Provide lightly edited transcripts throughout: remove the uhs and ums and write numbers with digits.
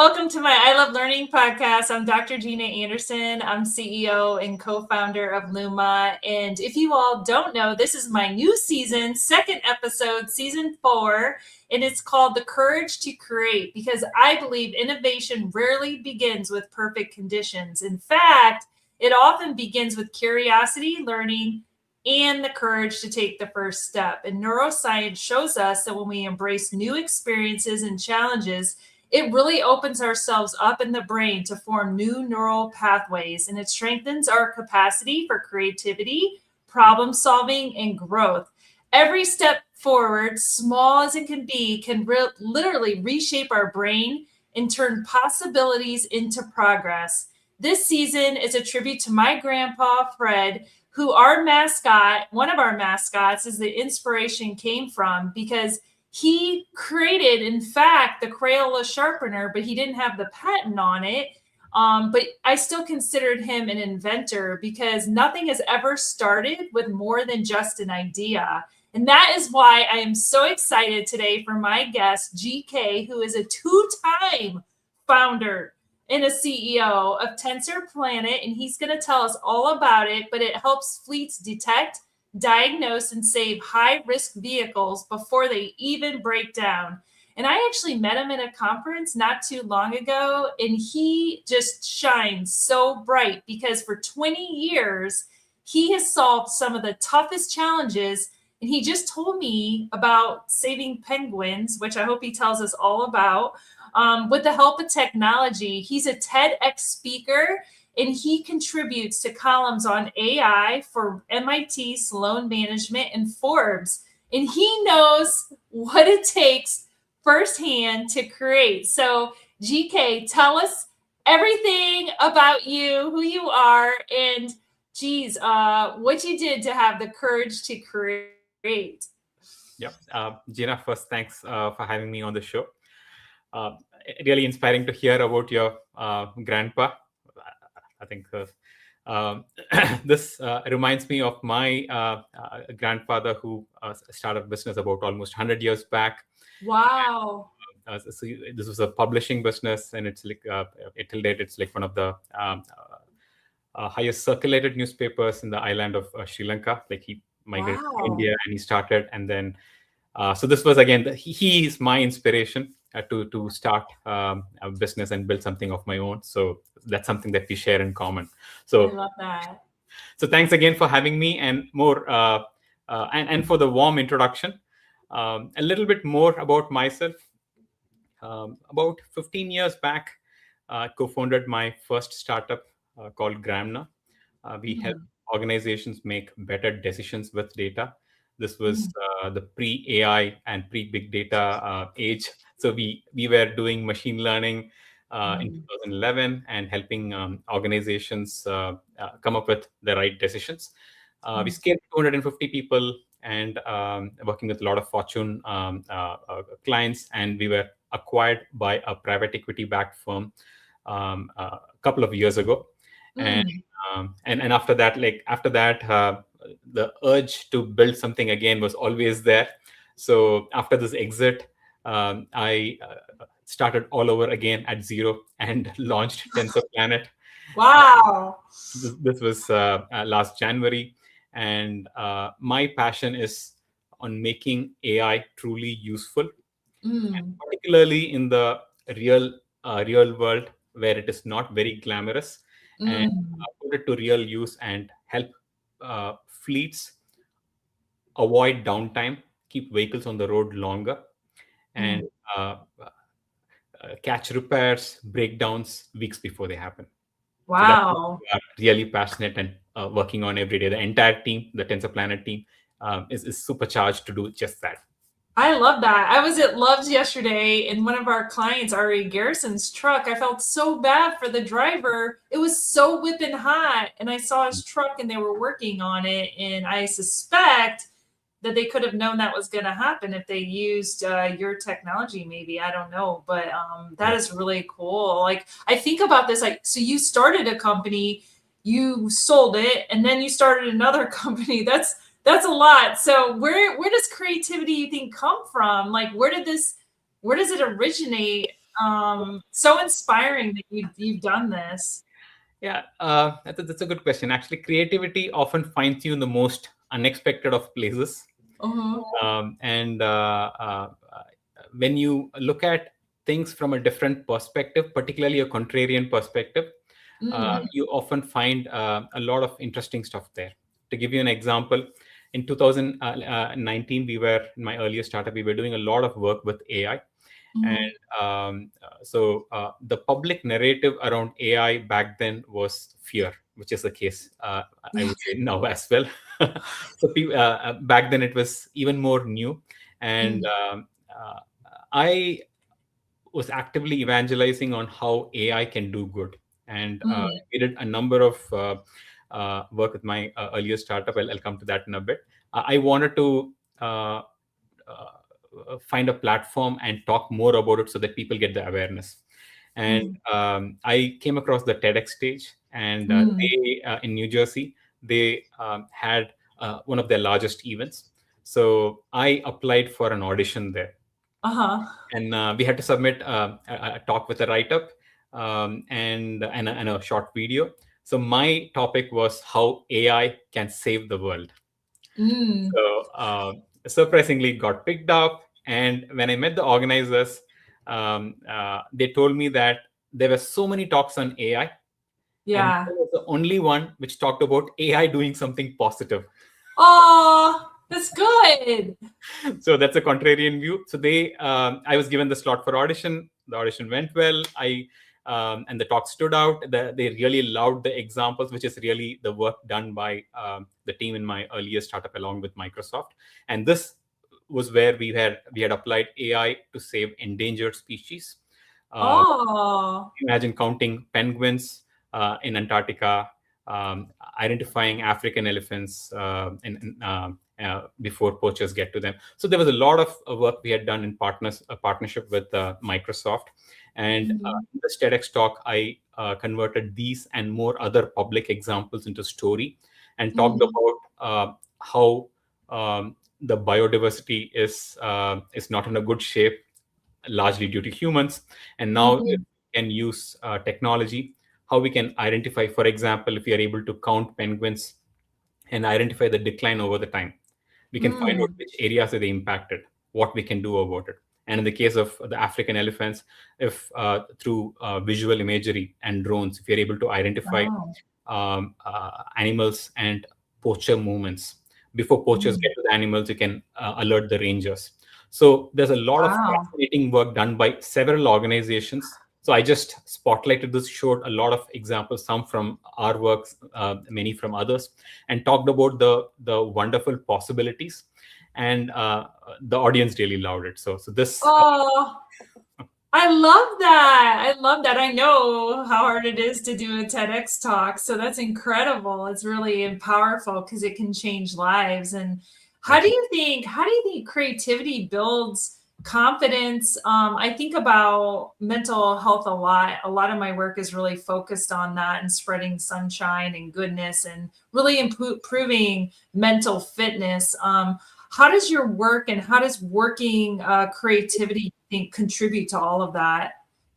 welcome to my I Love Learning podcast. I'm Dr. Gina Anderson. I'm CEO and co-founder of Luma. And if you all don't know, this is my new season, second episode, season 4, and it's called The Courage to Create, because I believe innovation rarely begins with perfect conditions. In fact, it often begins with curiosity, learning, and the courage to take the first step. And neuroscience shows us that when we embrace new experiences and challenges, it really opens ourselves up in the brain to form new neural pathways, and it strengthens our capacity for creativity, problem solving, and growth. Every step forward, small as it can be, can literally reshape our brain and turn possibilities into progress. This season is a tribute to my grandpa, Fred, who our mascot, one of our mascots, is the inspiration came from, because he created, in fact, the Crayola sharpener, but he didn't have the patent on it. But I still considered him an inventor, because nothing has ever started with more than just an idea. And that is why I am so excited today for my guest, GK, who is a 2-time founder and a CEO of Tensor Planet. And he's going to tell us all about it, but it helps fleets detect, diagnose, and save high-risk vehicles before they even break down. And I actually met him at a conference not too long ago, and he just shines so bright because for 20 years, he has solved some of the toughest challenges. And he just told me about saving penguins, which I hope he tells us all about, with the help of technology. He's a TEDx speaker, and he contributes to columns on AI for MIT, Sloan Management, and Forbes. And he knows what it takes firsthand to create. So, GK, tell us everything about you, who you are, and what you did to have the courage to create. Yep. Gina, first, thanks for having me on the show. Really inspiring to hear about your grandpa. I think this reminds me of my grandfather who started a business about almost 100 years back. Wow. So this was a publishing business, and it's like till date, it's like one of the highest circulated newspapers in the island of Sri Lanka. Like he migrated to India and he started, and then so this was again he is my inspiration to start a business and build something of my own. So that's something that we share in common. So I love that. So thanks again for having me, and more and for the warm introduction. A little bit more about myself. About 15 years back, I co-founded my first startup called Gramna. We help organizations make better decisions with data. This was the pre-AI and pre-big data age. So we were doing machine learning in 2011 and helping organizations come up with the right decisions. We scaled to 250 people and working with a lot of Fortune clients, and we were acquired by a private equity-backed firm a couple of years ago. And after that, the urge to build something again was always there. So after this exit, I started all over again at zero and launched Tensor Planet. Wow. This was last January. And my passion is on making AI truly useful, and particularly in the real world where it is not very glamorous, and put it to real use and help fleets avoid downtime, keep vehicles on the road longer, and catch repairs, breakdowns weeks before they happen. Wow. So that's what we are really passionate and working on every day. The entire team, the Tensor Planet team, is supercharged to do just that. I love that. I was at Love's yesterday, and one of our clients, Ari Garrison's truck, I felt so bad for the driver. It was so whipping hot, and I saw his truck and they were working on it. And I suspect that they could have known that was going to happen if they used your technology, maybe. I don't know. But that is really cool. Like, I think about this, like, so you started a company, you sold it, and then you started another company. That's a lot. So where does creativity, you think, come from? Like, where does it originate? So inspiring that you've done this. Yeah, that's a good question. Actually, creativity often finds you in the most unexpected of places. Uh-huh. And when you look at things from a different perspective, particularly a contrarian perspective, you often find a lot of interesting stuff there. To give you an example, in 2019, we were in my earlier startup, we were doing a lot of work with AI. Mm-hmm. And the public narrative around AI back then was fear, which is the case, I would say, now as well. So back then it was even more new. And I was actively evangelizing on how AI can do good. And we did a number of work with my earlier startup. I'll come to that in a bit. I wanted to uh, find a platform and talk more about it so that people get the awareness. And I came across the TEDx stage, and they in New Jersey, they had one of their largest events. So I applied for an audition there, Uh-huh. and we had to submit a talk with a write-up, and a short video. So my topic was how AI can save the world. Mm. So surprisingly, it got picked up. And when I met the organizers, they told me that there were so many talks on AI, and Yeah. I was the only one which talked about AI doing something positive. Oh, that's good. So that's a contrarian view. So I was given the slot for audition. The audition went well. And the talk stood out. They really loved the examples, which is really the work done by the team in my earlier startup along with Microsoft. And this was where we had applied AI to save endangered species. Uh, Oh. Imagine counting penguins in Antarctica, identifying African elephants before poachers get to them. So there was a lot of work we had done in partnership with Microsoft. And in this TEDx talk, I converted these and more other public examples into story, and talked about how the biodiversity is not in a good shape, largely due to humans. And now if we can use technology, how we can identify, for example, if we are able to count penguins and identify the decline over the time, we can find out which areas are they impacted, what we can do about it. And in the case of the African elephants, if through visual imagery and drones, if you're able to identify Wow. animals and poacher movements before poachers get to the animals, you can alert the rangers. So there's a lot of Wow. fascinating work done by several organizations. So I just spotlighted this, showed a lot of examples, some from our works, many from others, and talked about the wonderful possibilities. And the audience really loved it. So this. Oh, I love that. I love that. I know how hard it is to do a TEDx talk. So that's incredible. It's really powerful because it can change lives. And how do you think creativity builds confidence? I think about mental health a lot. A lot of my work is really focused on that and spreading sunshine and goodness and really improving mental fitness. How does your work and how does working creativity think contribute to all of that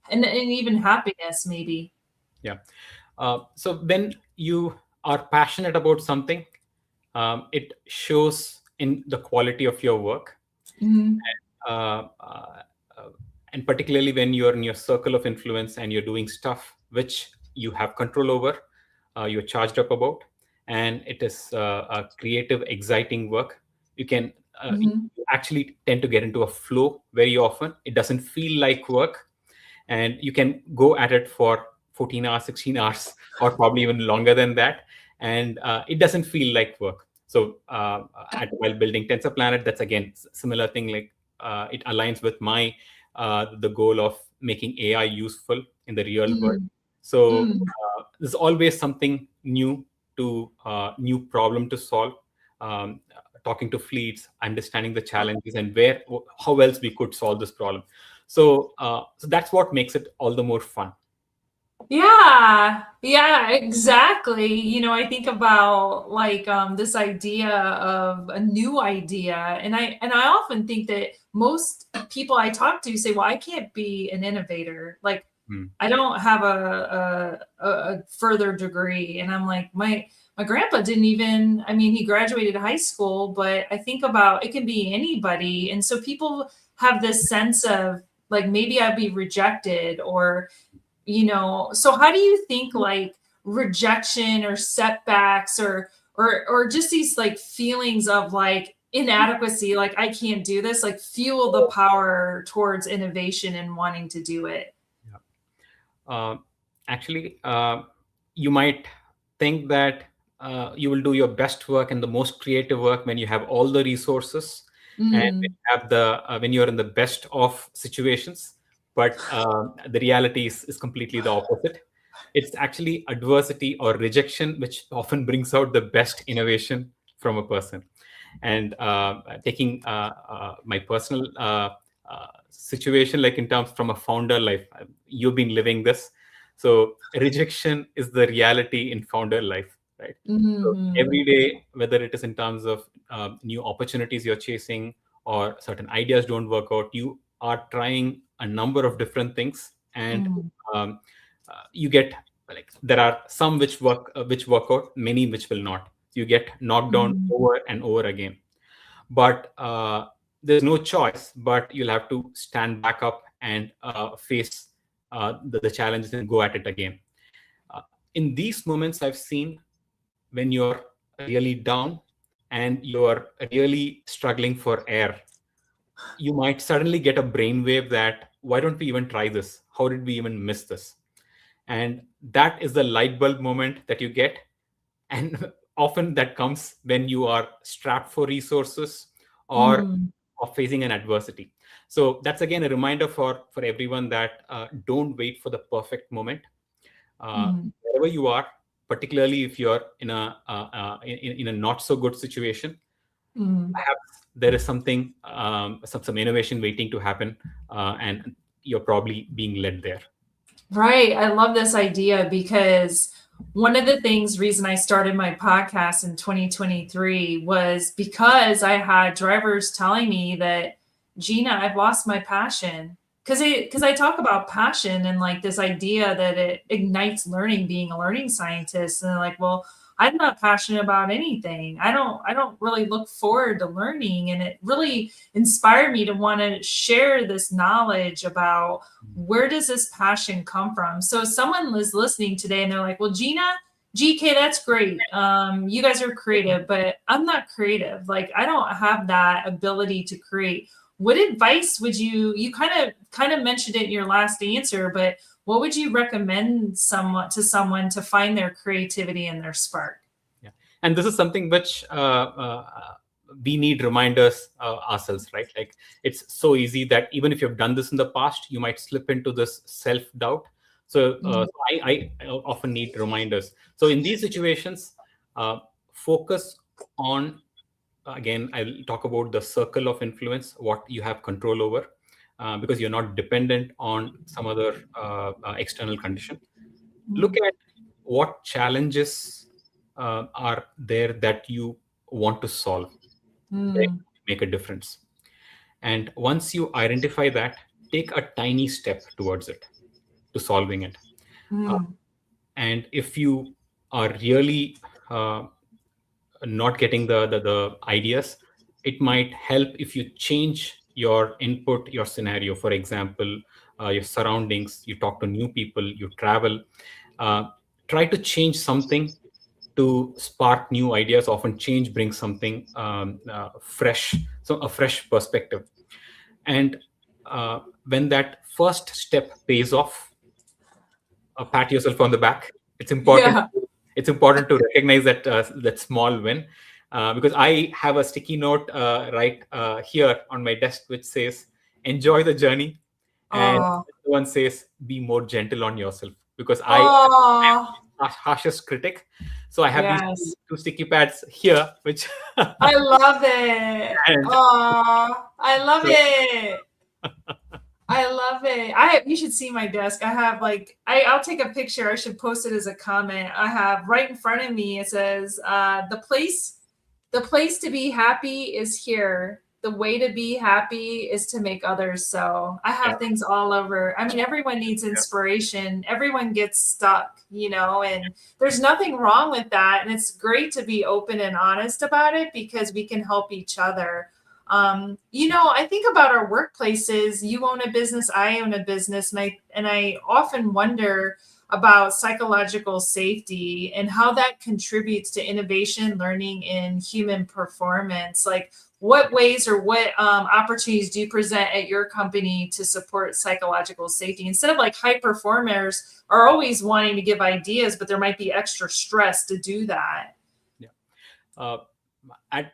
and even happiness maybe? Yeah. So when you are passionate about something, it shows in the quality of your work. Mhm. uh, uh, and particularly when you're in your circle of influence and you're doing stuff which you have control over, you're charged up about, and it is a creative, exciting work. You can you Mhm. actually tend to get into a flow very often. It doesn't feel like work, and you can go at it for 14 hours, 16 hours, or probably even longer than that, and it doesn't feel like work. So while building Tensor Planet, that's again similar thing. Like it aligns with my the goal of making AI useful in the real world. Mm. So Mm. there's always something new to new problem to solve. Talking to fleets, understanding the challenges, and how else we could solve this problem. So that's what makes it all the more fun. Yeah, yeah, exactly. I think about like this idea of a new idea, and I often think that most people I talk to say, well, I can't be an innovator. Like, I don't have a further degree. And I'm like, my grandpa didn't even, I mean, he graduated high school, but I think about it can be anybody. And so people have this sense of like, maybe I'd be rejected or, so how do you think like rejection or setbacks or just these like feelings of like inadequacy, like I can't do this, like fuel the power towards innovation and wanting to do it? Actually, you might think that you will do your best work and the most creative work when you have all the resources and when you have when you're in the best of situations. But the reality is completely the opposite. It's actually adversity or rejection which often brings out the best innovation from a person. And taking my personal situation, like in terms from a founder life, you've been living this. So rejection is the reality in founder life, right? So every day, whether it is in terms of new opportunities you're chasing or certain ideas don't work out, you are trying a number of different things, and you get, like, there are some which work out, many which will not. You get knocked down over and over again. But there's no choice, but you'll have to stand back up and face the challenges and go at it again. In these moments, I've seen when you're really down and you're really struggling for air, you might suddenly get a brainwave that, why don't we even try this? How did we even miss this? And that is the light bulb moment that you get. And often that comes when you are strapped for resources or facing an adversity. So that's again a reminder for everyone that don't wait for the perfect moment. Wherever you are, particularly if you're in a not so good situation, perhaps there is something, some innovation waiting to happen, and you're probably being led there. Right. I love this idea because one of the reason I started my podcast in 2023 was because I had drivers telling me that, Gina, I've lost my passion. Because I talk about passion and like this idea that it ignites learning, being a learning scientist. And they're like, well, I'm not passionate about anything. I don't really look forward to learning. And it really inspired me to want to share this knowledge about where does this passion come from. So someone is listening today and they're like, well, Gina, GK, that's great. You guys are creative, but I'm not creative. Like I don't have that ability to create. What advice would you kind of mentioned it in your last answer, but what would you recommend someone to find their creativity and their spark? Yeah. And this is something which we need reminders ourselves, right? Like it's so easy that even if you've done this in the past, you might slip into this self-doubt. So I often need reminders. So in these situations, focus on, again, I'll talk about the circle of influence, what you have control over, because you're not dependent on some other external condition. Look at what challenges are there that you want to solve, make a difference. And once you identify that, take a tiny step towards it, to solving it. And if you are really not getting the ideas, it might help if you change your input, your scenario. For example, your surroundings, you talk to new people, you travel, try to change something to spark new ideas. Often change brings something fresh, so a fresh perspective. And when that first step pays off, pat yourself on the back. It's important. Yeah. It's important to recognize that small win, because I have a sticky note right here on my desk which says, "Enjoy the journey," and one says, "Be more gentle on yourself," because I am the harshest critic. So I have these two sticky pads here, which I love it. I love it. I love it. You should see my desk. I have I'll take a picture. I should post it as a comment. I have right in front of me, it says, the place to be happy is here. the way to be happy is to make others so. I Yeah. have things all over. I mean, everyone needs inspiration. Everyone gets stuck, and there's nothing wrong with that. And it's great to be open and honest about it because we can help each other. I think about our workplaces. You own a business, I own a business, and I often wonder about psychological safety and how that contributes to innovation, learning, and human performance. Like, what ways or what opportunities do you present at your company to support psychological safety? Instead of like high performers are always wanting to give ideas, but there might be extra stress to do that. Yeah. At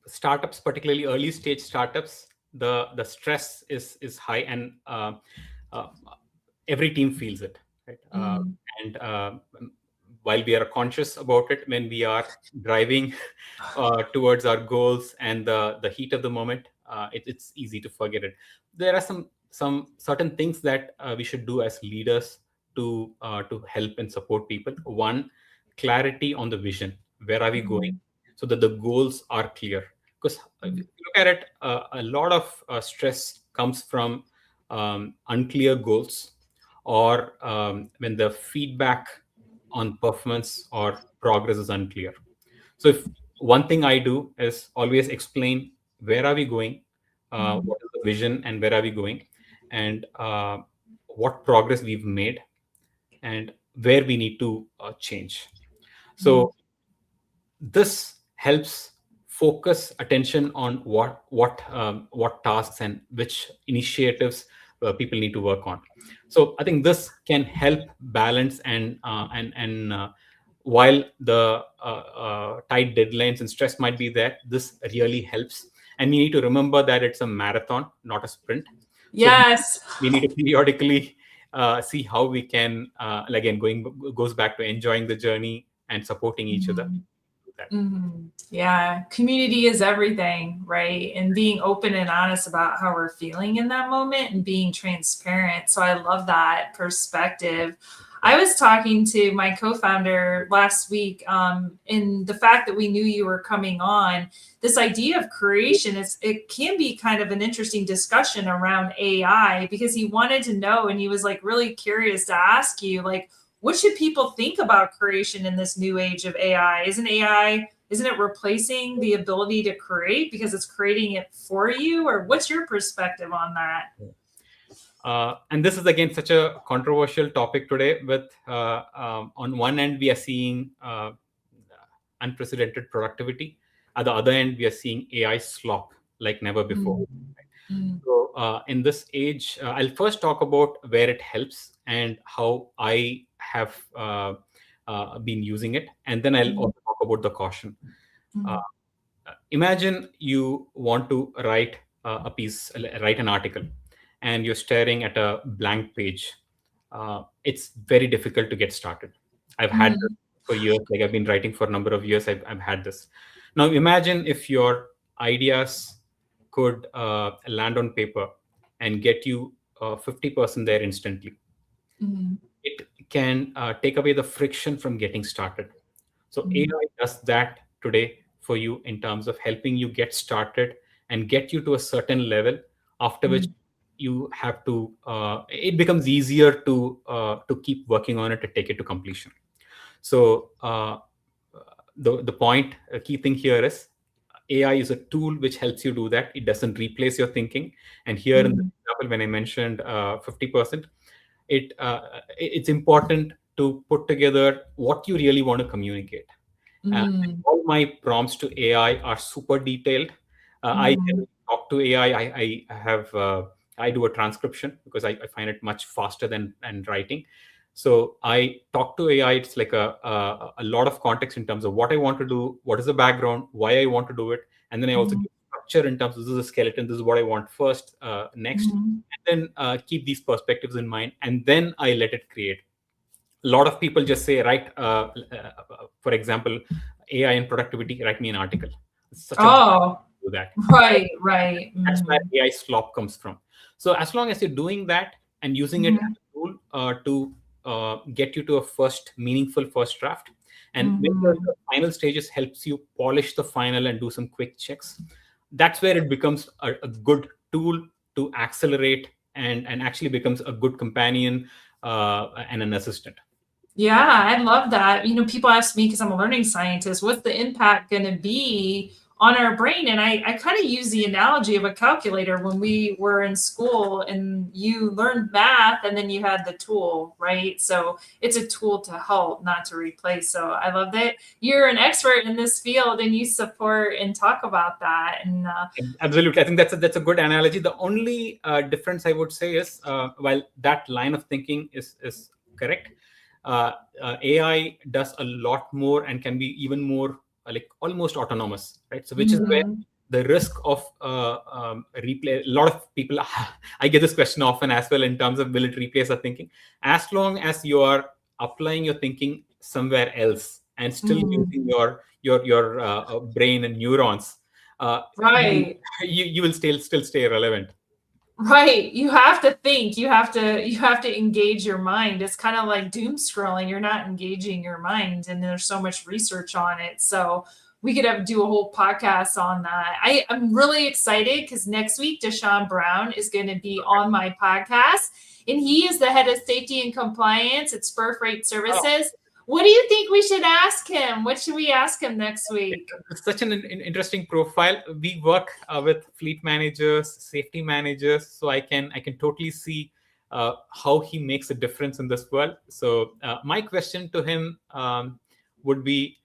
startups, particularly early stage startups, the stress is high, and uh, every team feels it, right? And while we are conscious about it, when we are driving towards our goals and the heat of the moment, it's easy to forget it. There are some certain things that we should do as leaders to help and support people. One, clarity on the vision. Where are we going? So that the goals are clear. Because if you look at it, a lot of stress comes from unclear goals, or when the feedback on performance or progress is unclear. So if one thing I do is always explain where are we going, what is the vision, and where are we going, and what progress we've made, and where we need to change. So this helps focus attention on what tasks and which initiatives people need to work on. So I think this can help balance, and while the tight deadlines and stress might be there, this really helps. And we need to remember that it's a marathon, not a sprint. So Yes. we need to periodically see how we can, again, goes back to enjoying the journey and supporting each other. Yeah, community is everything, right? And being open and honest about how we're feeling in that moment and being transparent. So I love that perspective. I was talking to my co-founder last week, in the fact that we knew you were coming on. This idea of creation it can be kind of an interesting discussion around AI, because he wanted to know, and he was like really curious to ask you, like, what should people think about creation in this new age of AI? Isn't it replacing the ability to create because it's creating it for you? Or what's your perspective on that? And this is again such a controversial topic today. With on one end, we are seeing unprecedented productivity. At the other end, we are seeing AI slop like never before. So in this age, I'll first talk about where it helps and how I have been using it, and then I'll also talk about the caution. Imagine you want to write write an article, and you're staring at a blank page. It's very difficult to get started. I've had this for years. Like, I've been writing for a number of years. I've had this. Now imagine if your ideas could land on paper and get you 50% there instantly. It can take away the friction from getting started. So AI does that today for you in terms of helping you get started and get you to a certain level, after which you have to. It becomes easier to keep working on it to take it to completion. So the point, a key thing here is AI is a tool which helps you do that. It doesn't replace your thinking. And here in the example, when I mentioned 50%, it's important to put together what you really want to communicate. All my prompts to AI are super detailed. I can talk to AI. I do a transcription because I find it much faster than writing. So I talk to AI. It's like a lot of context in terms of what I want to do, what is the background, why I want to do it, and then I also give structure in terms of this is a skeleton, this is what I want first, next, and then keep these perspectives in mind, and then I let it create. A lot of people just say, write, for example, AI and productivity, write me an article. It's such a do that. Right. That's where AI slop comes from. So as long as you're doing that and using it as a tool to get you to a meaningful first draft, and when the final stages helps you polish the final and do some quick checks, that's where it becomes a good tool to accelerate and actually becomes a good companion and an assistant. Yeah, I love that. People ask me, because I'm a learning scientist, what's the impact going to be on our brain? And I kind of use the analogy of a calculator. When we were in school and you learned math and then you had the tool, right? So it's a tool to help, not to replace. So I love that you're an expert in this field and you support and talk about that. And Absolutely, I think that's a good analogy. The only difference I would say is, while that line of thinking is correct, AI does a lot more and can be even more like almost autonomous, right? So which is where the risk of replay. A lot of people, I get this question often as well in terms of, will it replace our thinking? As long as you are applying your thinking somewhere else and still using your brain and neurons, right. you will still stay relevant. Right. You have to think. You have to engage your mind. It's kind of like doom scrolling. You're not engaging your mind, and there's so much research on it. So we could do a whole podcast on that. I'm really excited because next week Deshaun Brown is going to be on my podcast, and he is the head of safety and compliance at Spur Freight Services. What do you think we should ask him? What should we ask him next week? It's such an interesting profile. We work with fleet managers, safety managers, so I can totally see how he makes a difference in this world. So my question to him would be,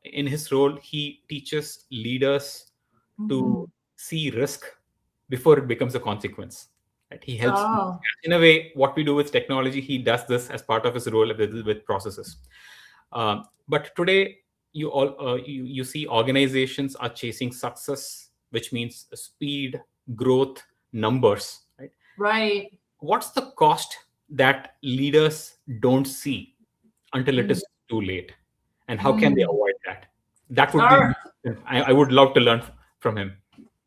in his role, he teaches leaders to see risk before it becomes a consequence. Right? He helps, in a way, what we do with technology, he does this as part of his role with processes. But today, you see organizations are chasing success, which means speed, growth, numbers. Right. What's the cost that leaders don't see until it is too late, and how can they avoid that? That would be. I would love to learn from him.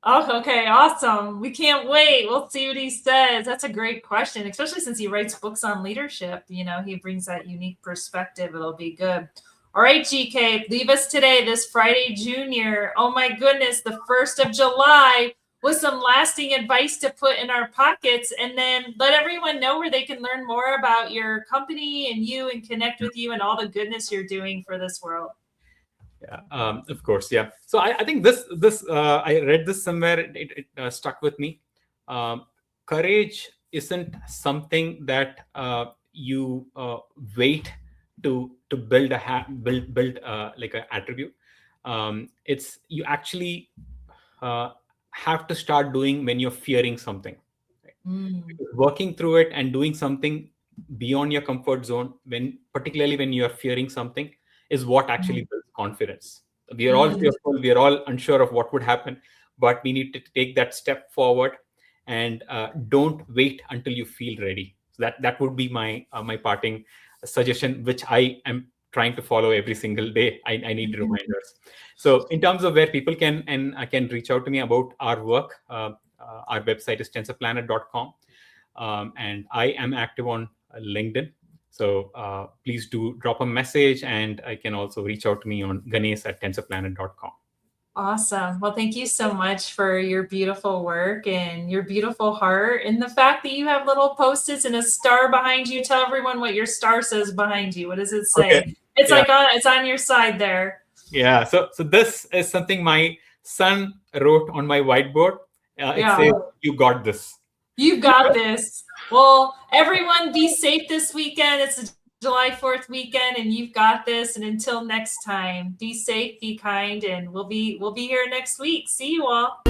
Oh, okay, awesome. We can't wait. We'll see what he says. That's a great question, especially since he writes books on leadership. He brings that unique perspective. It'll be good. All right, GK, leave us today, this Friday, Junior. Oh my goodness, the 1st of July, with some lasting advice to put in our pockets, and then let everyone know where they can learn more about your company and you and connect with you and all the goodness you're doing for this world. Yeah, of course. Yeah. So I think this I read this somewhere. It stuck with me. Courage isn't something that you wait to build like an attribute. It's you actually have to start doing when you're fearing something. Right? Working through it and doing something beyond your comfort zone, particularly when you are fearing something, is what actually builds confidence. We are all fearful. We are all unsure of what would happen, but we need to take that step forward and don't wait until you feel ready. So that would be my parting suggestion, which I am trying to follow every single day. I need reminders. So in terms of where people can reach out to me about our work, our website is tensorplanet.com, and I am active on LinkedIn. So please do drop a message, and I can also reach out to me on ganes@tensorplanet.com. Awesome. Well, thank you so much for your beautiful work and your beautiful heart, and the fact that you have little Post-its and a star behind you. Tell everyone what your star says behind you. What does it say? Okay. It's like it's on your side there. Yeah. So this is something my son wrote on my whiteboard. It says, "You got this." You got this. Well, everyone be safe this weekend. It's the July 4th weekend, and you've got this. And until next time, be safe, be kind, and we'll be here next week. See you all.